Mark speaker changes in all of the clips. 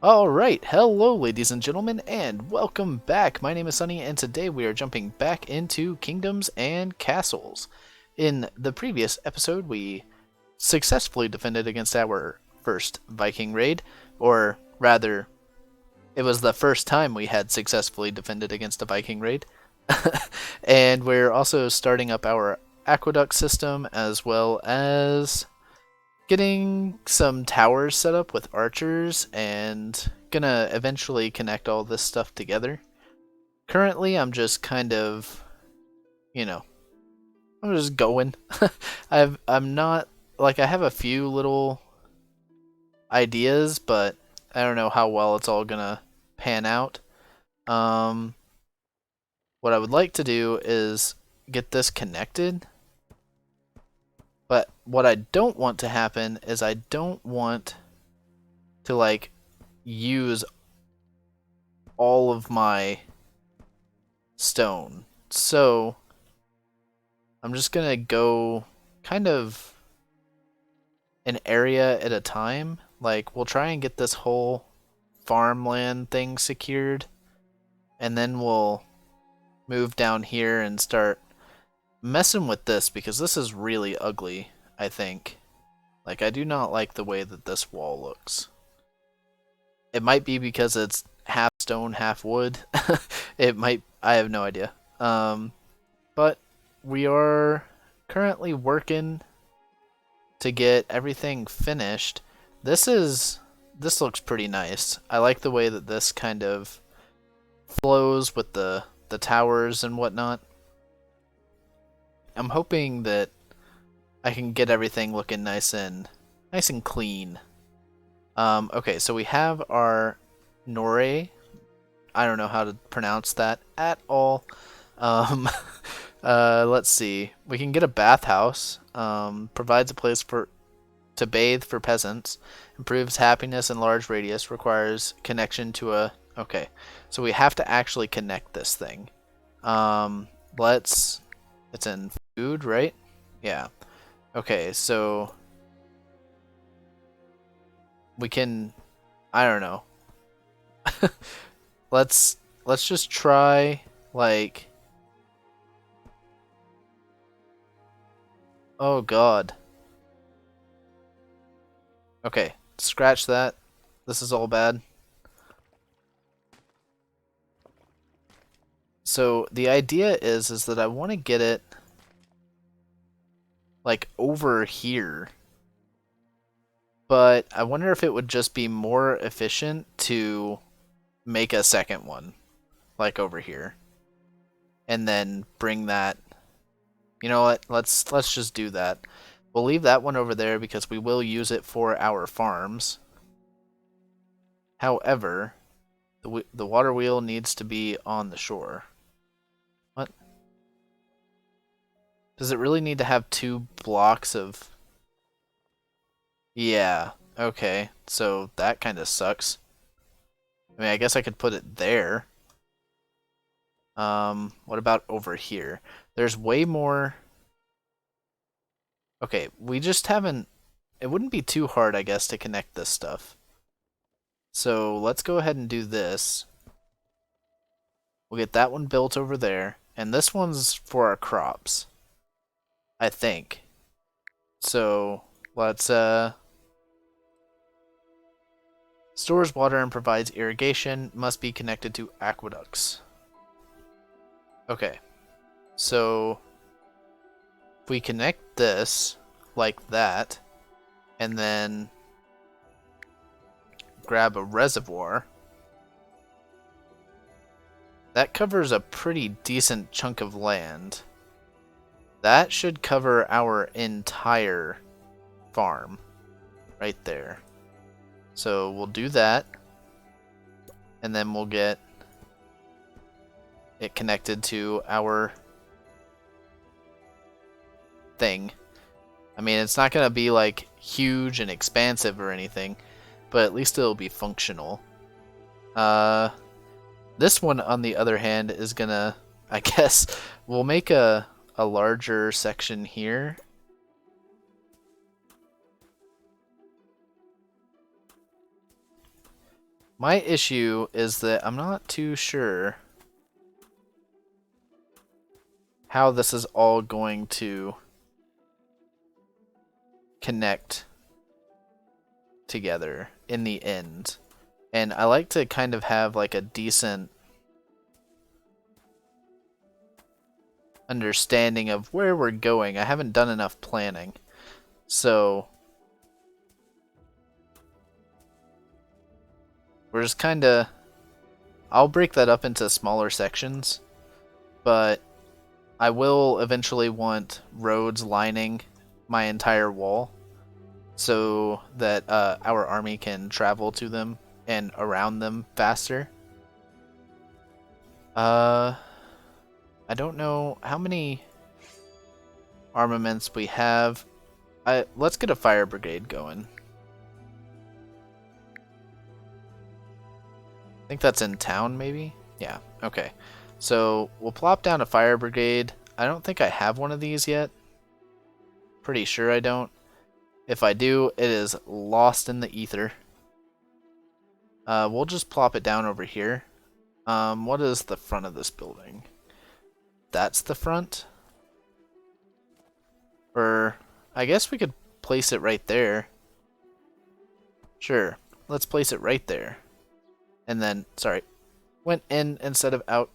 Speaker 1: Alright, hello ladies and gentlemen, and welcome back. My name is Sunny, and today we are jumping back into Kingdoms and Castles. In the previous episode, we successfully defended against our first Viking raid, or rather, it was the first time we had successfully defended against a Viking raid. And we're also starting up our Aqueduct system, as well as getting some towers set up with archers and gonna eventually connect all this stuff together. Currently, I'm just kind of, you know, I'm just going. I'm not like I have a few little ideas, but I don't know how well it's all gonna pan out. Um, what I would like to do is get this connected, but what I don't want to happen is I don't want to like use all of my stone. So I'm just gonna go kind of an area at a time. Like we'll try and get this whole farmland thing secured, and then we'll move down here and start messing with this because this is really ugly, I think. Like I do not like the way that this wall looks. It might be because it's half stone, half wood. It might, I have no idea. But we are currently working to get everything finished. This looks pretty nice. I like the way that this kind of flows with the towers and whatnot. I'm hoping that I can get everything looking nice and clean. Okay, so we have our Nore. I don't know how to pronounce that at all. Um, let's see. We can get a bathhouse. Provides a place to bathe for peasants. Improves happiness in large radius. Requires connection to a. Okay, so we have to actually connect this thing. Let's. It's in food, right? Yeah. Okay, so we can. I don't know. Let's just try like. Oh God. Okay, scratch that. This is all bad. So the idea is that I want to get it like over here. But I wonder if it would just be more efficient to make a second one like over here and then bring that. You know what? Let's just do that. We'll leave that one over there because we will use it for our farms. However, the water wheel needs to be on the shore. What? Does it really need to have 2 blocks of... Yeah, okay. So that kind of sucks. I mean, I guess I could put it there. What about over here? There's way more... Okay, we just haven't... It wouldn't be too hard, I guess, to connect this stuff. So let's go ahead and do this. We'll get that one built over there. And this one's for our crops, I think. So let's stores water and provides irrigation, must be connected to aqueducts. Okay. So if we connect this like that and then grab a reservoir, that covers a pretty decent chunk of land. That should cover our entire farm right there. So we'll do that, and then we'll get it connected to our thing. I mean, it's not going to be like huge and expansive or anything, but at least it'll be functional. This one, on the other hand, is gonna, I guess, we'll make a larger section here. My issue is that I'm not too sure how this is all going to connect together in the end. And I like to kind of have like a decent understanding of where we're going. I haven't done enough planning. So we're just kind of... I'll break that up into smaller sections, but I will eventually want roads lining my entire wall so that our army can travel to them and around them faster. I don't know how many armaments we have. Let's get a fire brigade going. I think that's in town, maybe? Yeah, okay. So we'll plop down a fire brigade. I don't think I have one of these yet. Pretty sure I don't. If I do, it is lost in the ether. We'll just plop it down over here. What is the front of this building? That's the front? Or I guess we could place it right there. Sure, let's place it right there. And then, sorry, went in instead of out.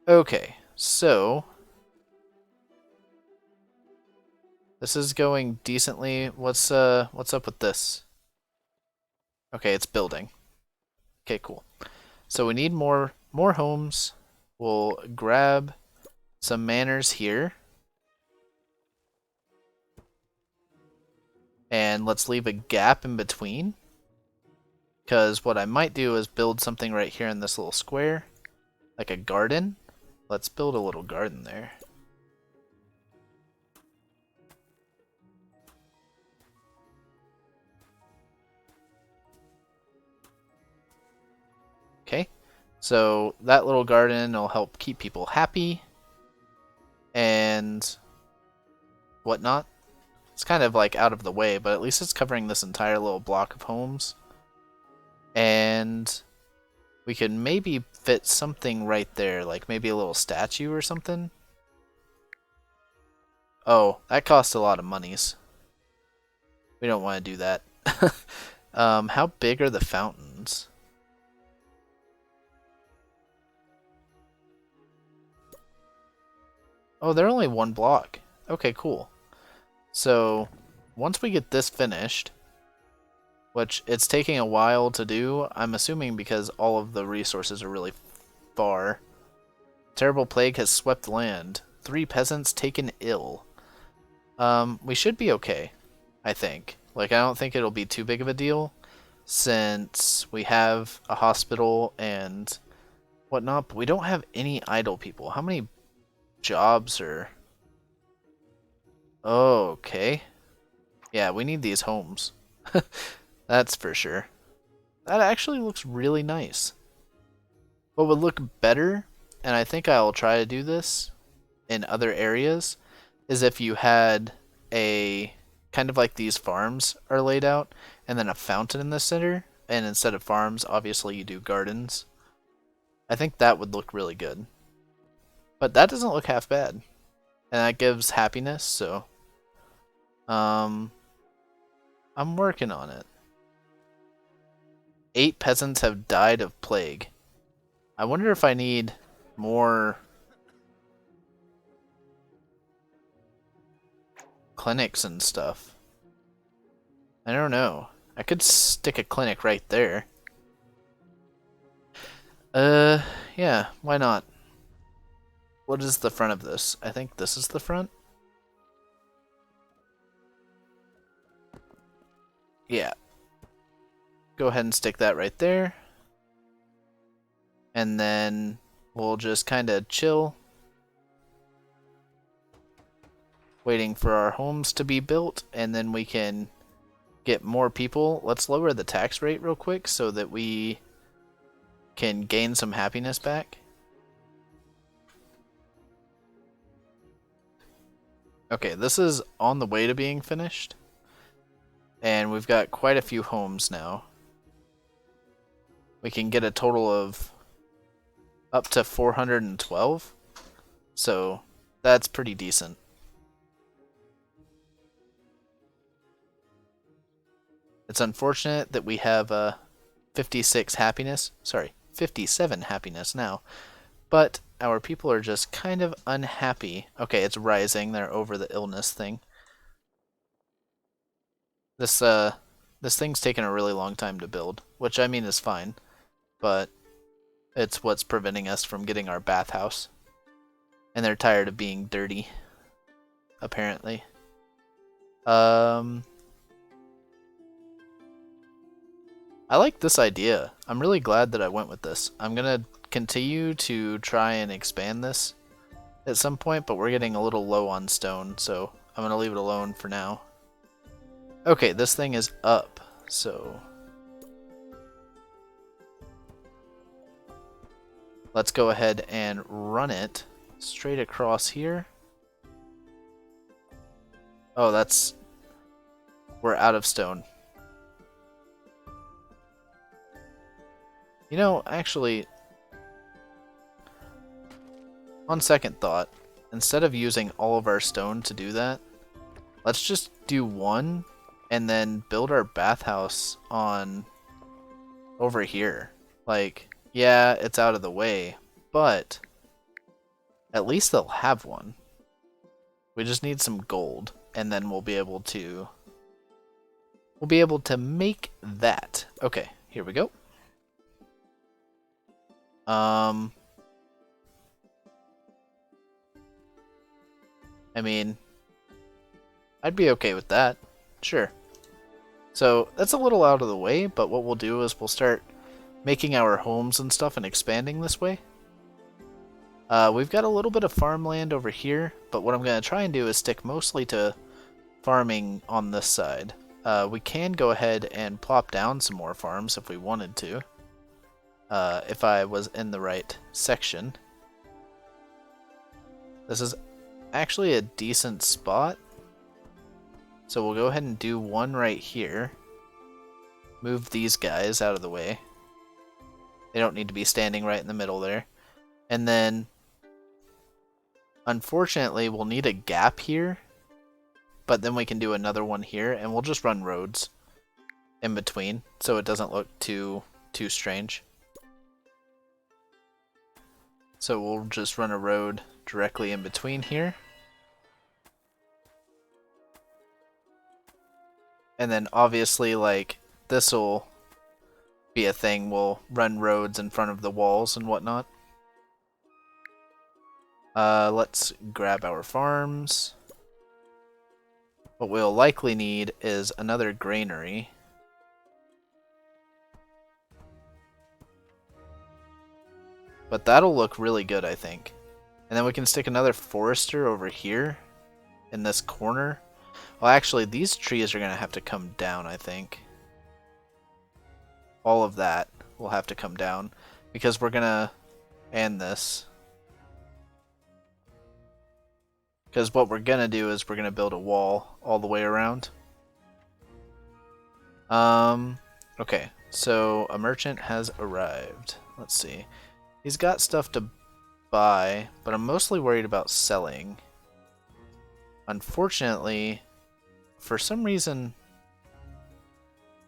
Speaker 1: Okay, so this is going decently. What's up with this? Okay, it's building. Okay, cool. So we need more homes. We'll grab some manors here. And let's leave a gap in between. Because what I might do is build something right here in this little square. Like a garden. Let's build a little garden there. Okay, so that little garden will help keep people happy and whatnot. It's kind of like out of the way, but at least it's covering this entire little block of homes. And we could maybe fit something right there, like maybe a little statue or something. Oh, that costs a lot of monies. We don't want to do that. How big are the fountains? Oh, they're only one block. Okay, cool. So, once we get this finished, which it's taking a while to do, I'm assuming because all of the resources are really far. Terrible plague has swept land. 3 peasants taken ill. We should be okay, I think. Like, I don't think it'll be too big of a deal, since we have a hospital and whatnot, but we don't have any idle people. How many jobs are... Oh, okay. Yeah, we need these homes. That's for sure. That actually looks really nice. What would look better, and I think I'll try to do this in other areas, is if you had a kind of like these farms are laid out, and then a fountain in the center, and instead of farms, obviously you do gardens. I think that would look really good. But that doesn't look half bad. And that gives happiness, so I'm working on it. 8 peasants have died of plague. I wonder if I need more clinics and stuff. I don't know. I could stick a clinic right there. Yeah, why not? What is the front of this? I think this is the front. Yeah. Go ahead and stick that right there. And then we'll just kind of chill, waiting for our homes to be built, and then we can get more people. Let's lower the tax rate real quick so that we can gain some happiness back. Okay, this is on the way to being finished. And we've got quite a few homes now. we can get a total of up to 412. So that's pretty decent. It's unfortunate that we have 56 happiness. Sorry, 57 happiness now. But our people are just kind of unhappy. Okay, it's rising. They're over the illness thing. This thing's taken a really long time to build, which I mean is fine, but it's what's preventing us from getting our bathhouse. And they're tired of being dirty, apparently. I like this idea. I'm really glad that I went with this. I'm gonna continue to try and expand this at some point, but we're getting a little low on stone, so I'm gonna leave it alone for now. Okay, this thing is up, so let's go ahead and run it straight across here. Oh, we're out of stone. You know, actually, on second thought, instead of using all of our stone to do that, let's just do one and then build our bathhouse on over here. Like, yeah, it's out of the way, but at least they'll have one. We just need some gold, and then we'll be able to make that. Okay, here we go. I mean, I'd be okay with that. Sure. So that's a little out of the way, but what we'll do is we'll start making our homes and stuff and expanding this way. We've got a little bit of farmland over here, but what I'm going to try and do is stick mostly to farming on this side. We can go ahead and plop down some more farms if we wanted to, if I was in the right section. This is actually a decent spot. So we'll go ahead and do one right here. Move these guys out of the way. They don't need to be standing right in the middle there. And then, unfortunately, we'll need a gap here. But then we can do another one here, and we'll just run roads in between, so it doesn't look too strange. So we'll just run a road directly in between here. And then obviously, like, this'll be a thing. We'll run roads in front of the walls and whatnot. Let's grab our farms. What we'll likely need is another granary. But that'll look really good, I think. And then we can stick another forester over here in this corner. Well, actually, these trees are going to have to come down, I think. All of that will have to come down because we're going to end this. Because what we're going to do is we're going to build a wall all the way around. Okay, so a merchant has arrived. Let's see. He's got stuff to buy, but I'm mostly worried about selling. Unfortunately, for some reason,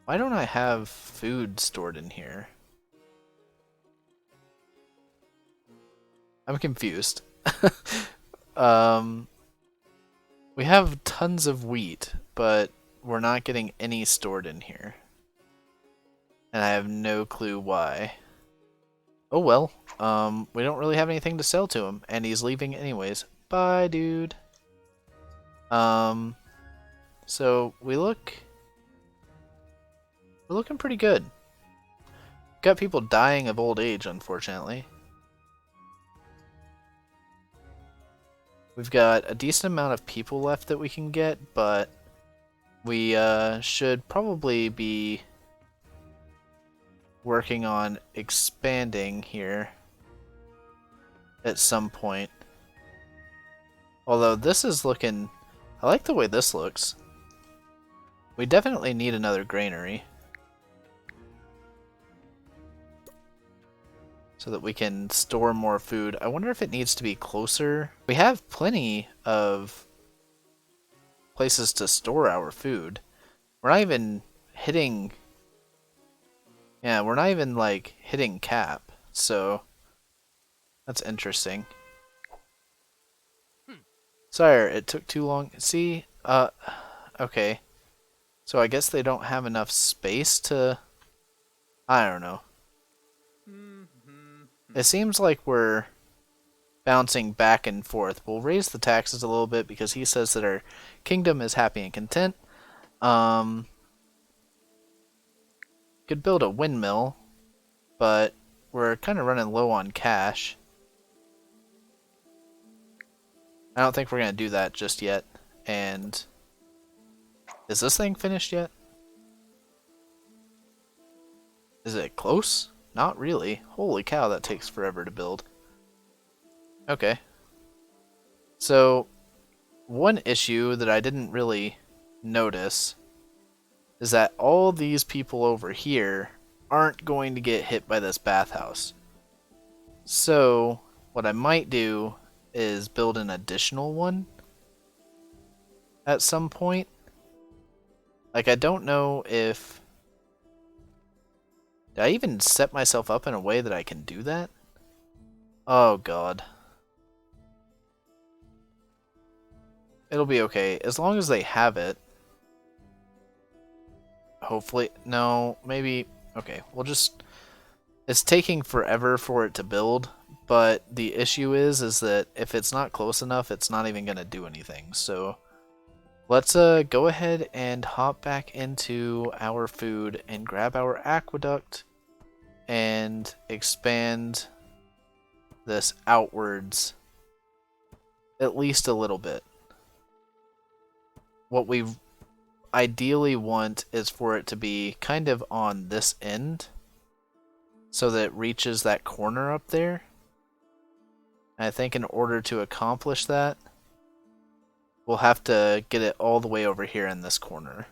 Speaker 1: why don't I have food stored in here? I'm confused. We have tons of wheat, but we're not getting any stored in here. And I have no clue why. Oh well, we don't really have anything to sell to him, and he's leaving anyways. Bye, dude. So we're looking pretty good. Got people dying of old age, unfortunately. We've got a decent amount of people left that we can get, but we should probably be working on expanding here at some point. Although this is looking... I like the way this looks. We definitely need another granary. so that we can store more food. I wonder if it needs to be closer. We have plenty of places to store our food. We're not even hitting... Yeah, we're not even, like, hitting cap. So, that's interesting. Sorry, it took too long. See? Okay. So I guess they don't have enough space to... I don't know. It seems like we're bouncing back and forth. We'll raise the taxes a little bit because he says that our kingdom is happy and content. Could build a windmill, but we're kind of running low on cash. I don't think we're going to do that just yet. And is this thing finished yet? Is it close? Not really. Holy cow, that takes forever to build. Okay. So, one issue that I didn't really notice is that all these people over here aren't going to get hit by this bathhouse. So, what I might do is build an additional one at some point. Like, I don't know if... Did I even set myself up in a way that I can do that? Oh, God. It'll be okay. As long as they have it. Hopefully. No, maybe... Okay, we'll just... It's taking forever for it to build, but the issue is that if it's not close enough, it's not even going to do anything. So let's go ahead and hop back into our food and grab our aqueduct and expand this outwards at least a little bit. What we ideally want is for it to be kind of on this end so that it reaches that corner up there. And I think in order to accomplish that, we'll have to get it all the way over here in this corner.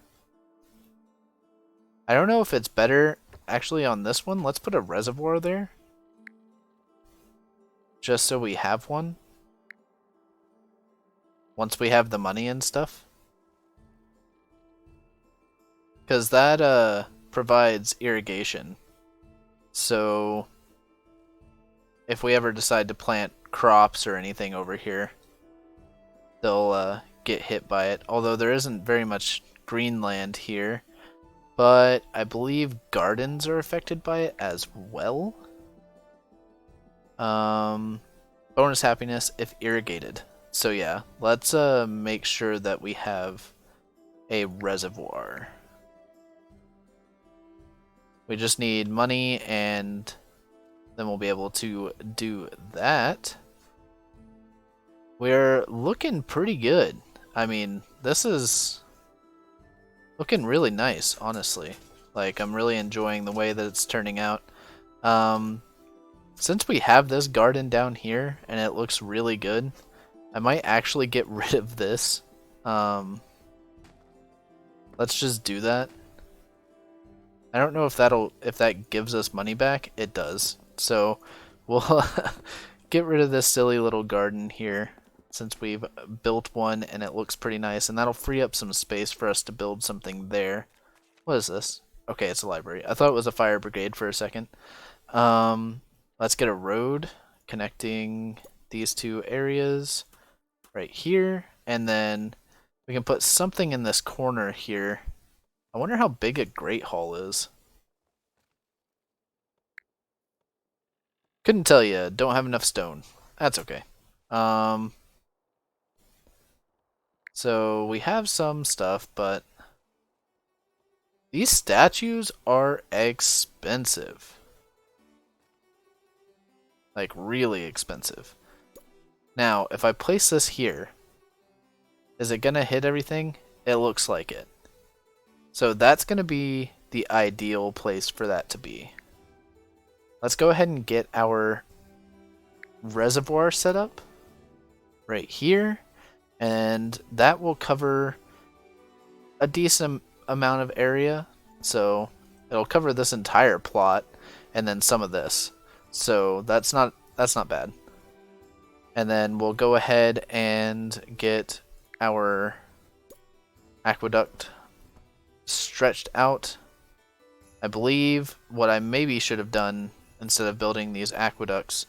Speaker 1: I don't know if it's better actually on this one. Let's put a reservoir there. Just so we have one. Once we have the money and stuff. Because that provides irrigation. So if we ever decide to plant crops or anything over here, they'll get hit by it. Although there isn't very much green land here, but I believe gardens are affected by it as well. Bonus happiness if irrigated. So yeah, let's make sure that we have a reservoir. We just need money, and then we'll be able to do that. We're looking pretty good. I mean, this is looking really nice, honestly. Like, I'm really enjoying the way that it's turning out. Since we have this garden down here, and it looks really good, I might actually get rid of this. Let's just do that. I don't know if that gives us money back. It does. So we'll get rid of this silly little garden here since we've built one and it looks pretty nice, and that'll free up some space for us to build something there. What is this? Okay, it's a library. I thought it was a fire brigade for a second. Let's get a road connecting these two areas right here, and then we can put something in this corner here. I wonder how big a Great Hall is. Couldn't tell you. Don't have enough stone. That's okay. So we have some stuff, but these statues are expensive. Like, really expensive. Now, if I place this here, is it gonna hit everything? It looks like it. So that's gonna be the ideal place for that to be. Let's go ahead and get our reservoir set up right here, and that will cover a decent amount of area. So it'll cover this entire plot and then some of this. So that's not bad. And then we'll go ahead and get our aqueduct stretched out. I believe what I maybe should have done instead of building these aqueducts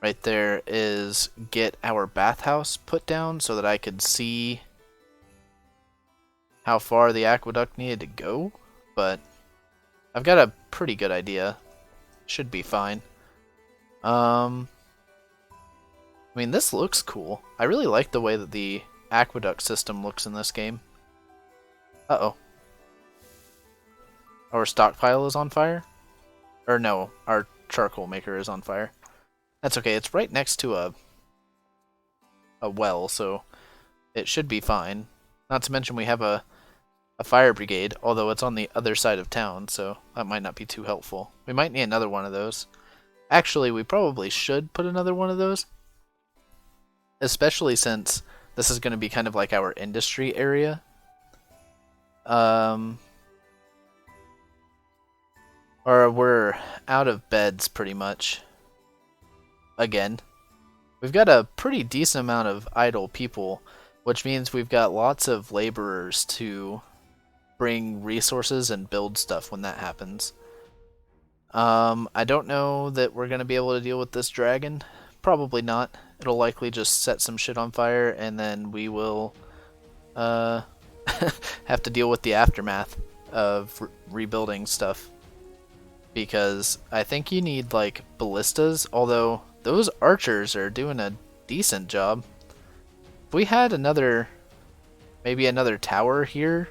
Speaker 1: right there is get our bathhouse put down so that I could see how far the aqueduct needed to go, but I've got a pretty good idea. Should be fine. I mean, this looks cool. I really like the way that the aqueduct system looks in this game. Uh-oh. Our stockpile is on fire? Or no, our charcoal maker is on fire. That's okay, it's right next to a well, so it should be fine. Not to mention we have a fire brigade, although it's on the other side of town, so that might not be too helpful. We might need another one of those. Actually, we probably should put another one of those, especially since this is going to be kind of like our industry area. Or we're out of beds pretty much. Again. We've got a pretty decent amount of idle people, which means we've got lots of laborers to bring resources and build stuff when that happens. I don't know that we're going to be able to deal with this dragon. Probably not. It'll likely just set some shit on fire, and then we will have to deal with the aftermath of rebuilding stuff. Because I think you need, like, ballistas, although those archers are doing a decent job. If we had maybe another tower here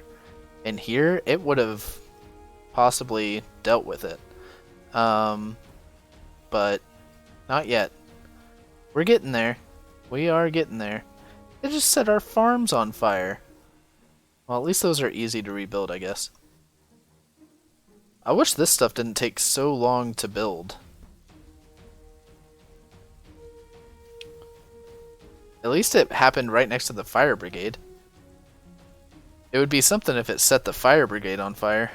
Speaker 1: and here, it would have possibly dealt with it. But not yet. We're getting there. We are getting there. They just set our farms on fire. Well, at least those are easy to rebuild, I guess. I wish this stuff didn't take so long to build. At least it happened right next to the fire brigade. It would be something if it set the fire brigade on fire.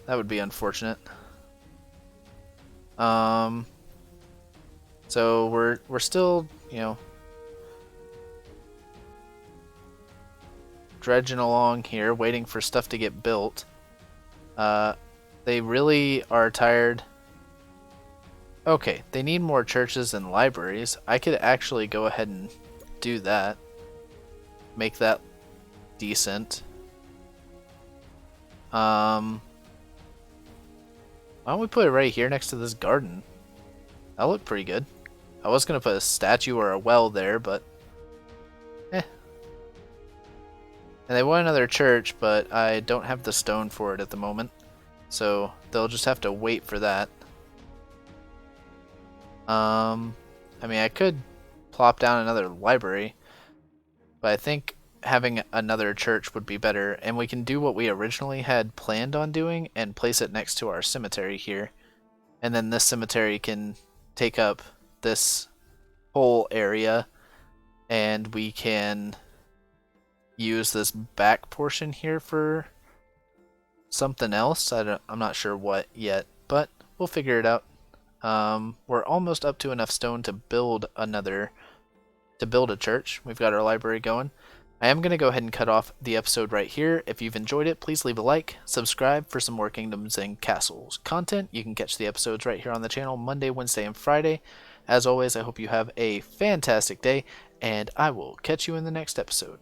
Speaker 1: That would be unfortunate. So we're still, you know, dredging along here, waiting for stuff to get built. They really are tired. Okay, they need more churches and libraries. I could actually go ahead and do that. Make that decent. Why don't we put it right here next to this garden? That'll look pretty good. I was gonna put a statue or a well there, but and they want another church, but I don't have the stone for it at the moment. So they'll just have to wait for that. I mean, I could plop down another library, but I think having another church would be better, and we can do what we originally had planned on doing and place it next to our cemetery here. And then this cemetery can take up this whole area, and we can use this back portion here for something else. I'm not sure what yet, but we'll figure it out. We're almost up to enough stone to build a church. We've got our library going. I am going to go ahead and cut off the episode right here. If you've enjoyed it, please leave a like, subscribe for some more Kingdoms and Castles content. You can catch the episodes right here on the channel Monday, Wednesday, and Friday. As always, I hope you have a fantastic day, and I will catch you in the next episode.